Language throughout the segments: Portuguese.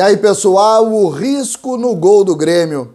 E aí, pessoal, o risco no gol do Grêmio.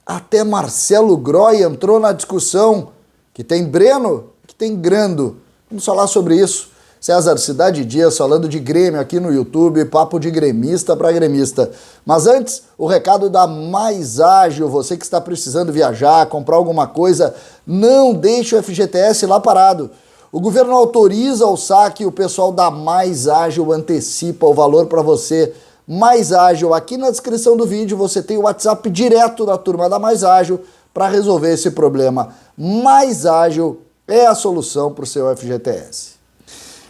Até Marcelo Groy entrou na discussão. Que tem Breno, que tem Grando. Vamos falar sobre isso. César Cidade Dias falando de Grêmio aqui no YouTube, papo de gremista para gremista. Mas antes, o recado da Mais Ágil, você que está precisando viajar, comprar alguma coisa, não deixe o FGTS lá parado. O governo autoriza o saque e o pessoal da Mais Ágil antecipa o valor para você. Mais Ágil, aqui na descrição do vídeo você tem o WhatsApp direto da turma da Mais Ágil para resolver esse problema. Mais Ágil é a solução para o seu FGTS.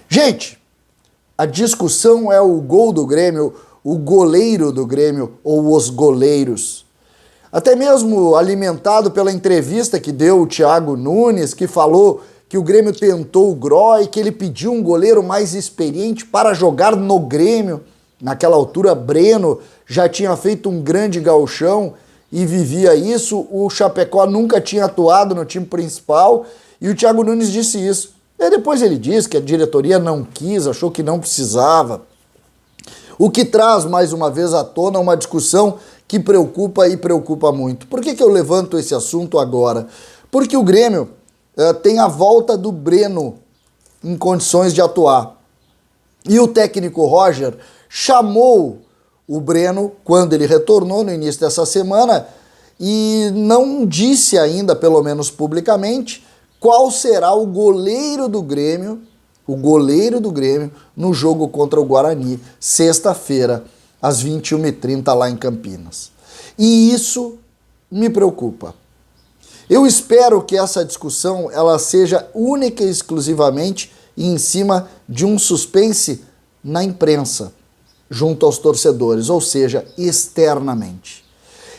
Gente, a discussão é o gol do Grêmio, o goleiro do Grêmio ou os goleiros. Até mesmo alimentado pela entrevista que deu o Thiago Nunes, que falou que o Grêmio tentou o Groy, que ele pediu um goleiro mais experiente para jogar no Grêmio. Naquela altura, Breno já tinha feito um grande gauchão e vivia isso. O Chapecó nunca tinha atuado no time principal e o Thiago Nunes disse isso. E depois ele disse que a diretoria não quis, achou que não precisava. O que traz, mais uma vez, à tona uma discussão que preocupa e preocupa muito. Por que eu levanto esse assunto agora? Porque o Grêmio tem a volta do Breno em condições de atuar. E o técnico Roger chamou o Breno quando ele retornou no início dessa semana e não disse ainda, pelo menos publicamente, qual será o goleiro do Grêmio no jogo contra o Guarani, sexta-feira, às 21h30 lá em Campinas. E isso me preocupa. Eu espero que essa discussão ela seja única e exclusivamente em cima de um suspense na imprensa, junto aos torcedores, ou seja, externamente.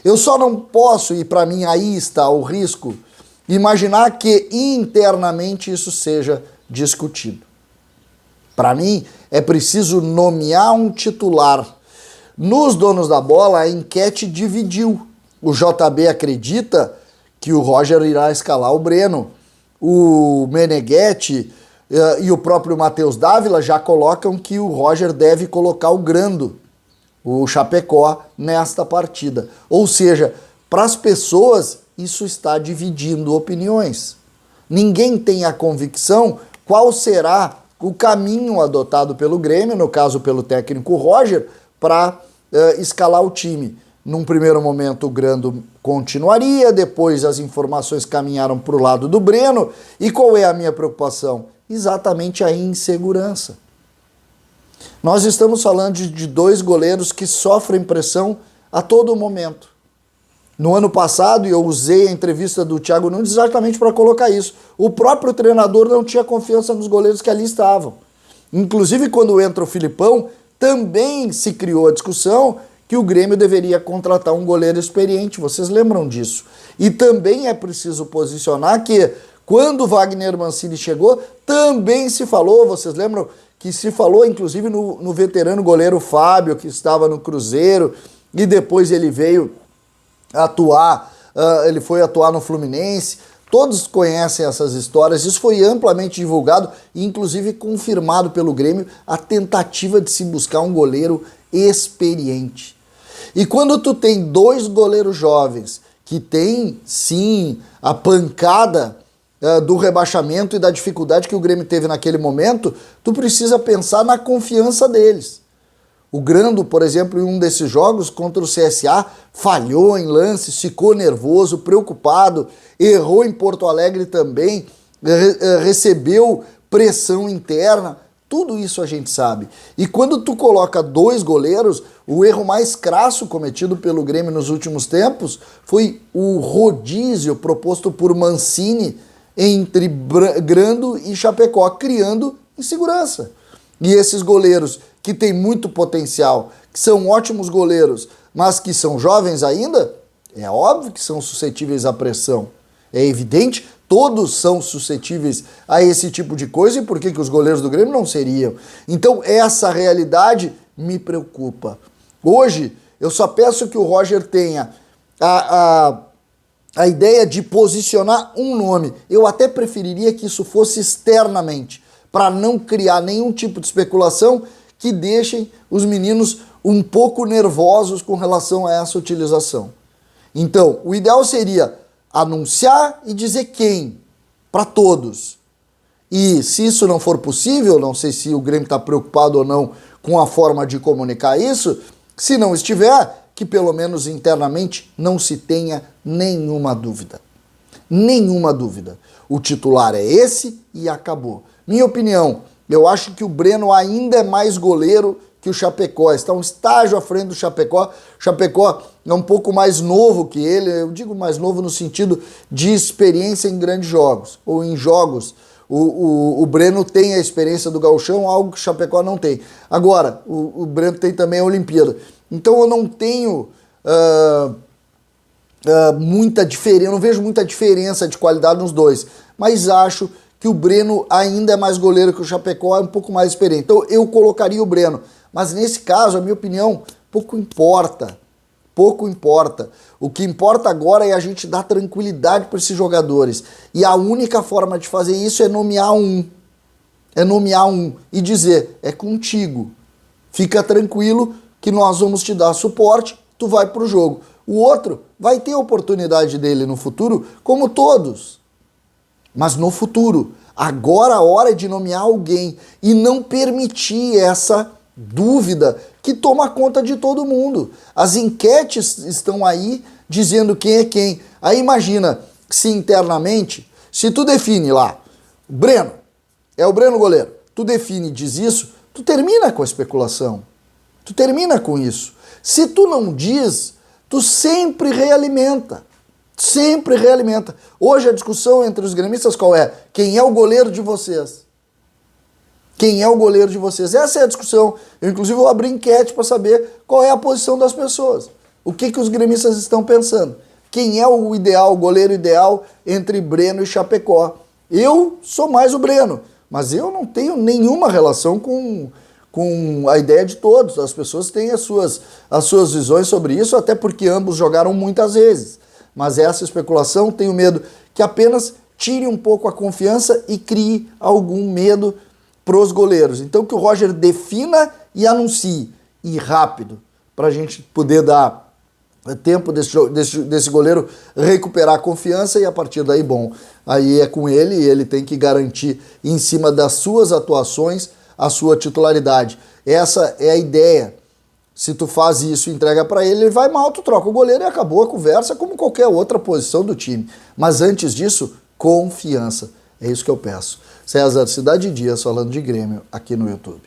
Eu só não posso, e para mim aí está o risco, imaginar que internamente isso seja discutido. Para mim, é preciso nomear um titular. Nos donos da bola, a enquete dividiu. O JB acredita que o Roger irá escalar o Breno. O Meneghetti e o próprio Matheus Dávila já colocam que o Roger deve colocar o Grando, o Chapecó, nesta partida. Ou seja, para as pessoas, isso está dividindo opiniões. Ninguém tem a convicção qual será o caminho adotado pelo Grêmio, no caso pelo técnico Roger, para escalar o time. Num primeiro momento o Grando continuaria, depois as informações caminharam para o lado do Breno. E qual é a minha preocupação? Exatamente a insegurança. Nós estamos falando de dois goleiros que sofrem pressão a todo momento. No ano passado, eu usei a entrevista do Thiago Nunes exatamente para colocar isso. O próprio treinador não tinha confiança nos goleiros que ali estavam. Inclusive, quando entra o Filipão, também se criou a discussão que o Grêmio deveria contratar um goleiro experiente. Vocês lembram disso? E também é preciso posicionar que, quando o Wagner Mancini chegou, também se falou, vocês lembram que se falou inclusive no veterano goleiro Fábio, que estava no Cruzeiro, e depois ele veio atuar, ele foi atuar no Fluminense. Todos conhecem essas histórias, isso foi amplamente divulgado e inclusive confirmado pelo Grêmio a tentativa de se buscar um goleiro experiente. E quando tu tem dois goleiros jovens que têm, sim, a pancada do rebaixamento e da dificuldade que o Grêmio teve naquele momento, tu precisa pensar na confiança deles. O Grando, por exemplo, em um desses jogos contra o CSA, falhou em lances, ficou nervoso, preocupado, errou em Porto Alegre também, recebeu pressão interna, tudo isso a gente sabe. E quando tu coloca dois goleiros, o erro mais crasso cometido pelo Grêmio nos últimos tempos foi o rodízio proposto por Mancini entre Grando e Chapecó, criando insegurança. E esses goleiros que têm muito potencial, que são ótimos goleiros, mas que são jovens ainda, é óbvio que são suscetíveis à pressão. É evidente, todos são suscetíveis a esse tipo de coisa, e por que os goleiros do Grêmio não seriam? Então essa realidade me preocupa. Hoje, eu só peço que o Roger tenha a ideia de posicionar um nome. Eu até preferiria que isso fosse externamente, para não criar nenhum tipo de especulação que deixem os meninos um pouco nervosos com relação a essa utilização. Então, o ideal seria anunciar e dizer quem, para todos. E se isso não for possível, não sei se o Grêmio está preocupado ou não com a forma de comunicar isso, se não estiver, que pelo menos internamente não se tenha nenhuma dúvida. Nenhuma dúvida. O titular é esse e acabou. Minha opinião, eu acho que o Breno ainda é mais goleiro que o Chapecó, está um estágio à frente do Chapecó. O Chapecó é um pouco mais novo que ele, eu digo mais novo no sentido de experiência em grandes jogos, ou em jogos. O Breno tem a experiência do Gauchão, algo que o Chapecó não tem. Agora, o Breno tem também a Olimpíada. Então eu não tenho muita diferença, eu não vejo muita diferença de qualidade nos dois, mas acho que o Breno ainda é mais goleiro que o Chapecó, é um pouco mais experiente. Então eu colocaria o Breno, mas nesse caso, a minha opinião, pouco importa. Pouco importa. O que importa agora é a gente dar tranquilidade para esses jogadores. E a única forma de fazer isso é nomear um. É nomear um e dizer, é contigo. Fica tranquilo que nós vamos te dar suporte, tu vai pro jogo. O outro vai ter a oportunidade dele no futuro, como todos. Mas no futuro. Agora a hora é de nomear alguém e não permitir essa dúvida que toma conta de todo mundo. As enquetes estão aí dizendo quem é quem. Aí imagina se internamente, se tu define lá, Breno, é o Breno goleiro, tu define e diz isso, tu termina com a especulação. Tu termina com isso. Se tu não diz, tu sempre realimenta. Sempre realimenta. Hoje a discussão entre os gremistas qual é? Quem é o goleiro de vocês? Quem é o goleiro de vocês? Essa é a discussão. Eu, inclusive, vou abrir enquete para saber qual é a posição das pessoas. O que os gremistas estão pensando? Quem é o ideal, o goleiro ideal entre Breno e Chapecó? Eu sou mais o Breno, mas eu não tenho nenhuma relação com a ideia de todos. As pessoas têm as suas visões sobre isso, até porque ambos jogaram muitas vezes. Mas essa especulação, tenho medo que apenas tire um pouco a confiança e crie algum medo pros goleiros. Então que o Roger defina e anuncie, e rápido, para a gente poder dar tempo desse goleiro recuperar a confiança e a partir daí, bom, aí é com ele e ele tem que garantir em cima das suas atuações a sua titularidade. Essa é a ideia. Se tu faz isso e entrega para ele, ele vai mal, tu troca o goleiro e acabou a conversa como qualquer outra posição do time. Mas antes disso, confiança. É isso que eu peço. César, Cidade Dias falando de Grêmio aqui no YouTube.